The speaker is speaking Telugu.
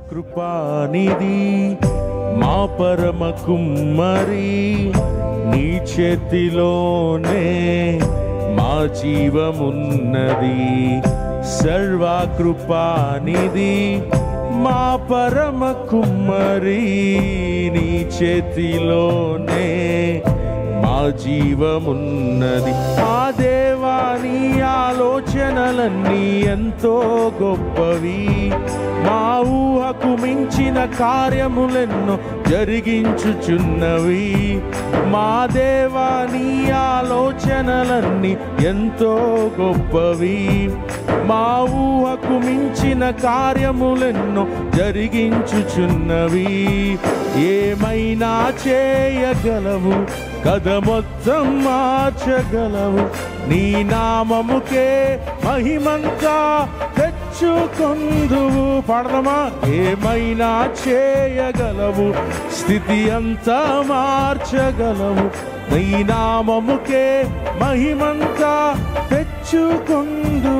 కృపానిధి మా పరమ కుమ్మరి, నీ చేతిలోనే మా జీవమున్నది. సర్వకృపానిధి మా పరమ కుమ్మరి, నీ చేతిలోనే మా జీవమున్నది. ఆ దేవాని ఆలోచనలన్నీ ఎంతో గొప్పవి, మా ఊహకు మించిన కార్యములెన్నో జరిగించుచున్నవి. మా దేవాని ఆలోచనలన్నీ ఎంతో గొప్పవి, మా ఊహకు మించిన కార్యములెన్నో జరిగించుచున్నవి. ఏమైనా చేయగలవు, కథ మొత్తం మార్చగలవు, నీ నామముకే మహిమంతా తెచ్చుకొందువు. పాడదామా? ఏమైనా చేయగలవు, స్థితి అంతా మార్చగలవు, నీ నామముకే మహిమంతా తెచ్చుకొందువు.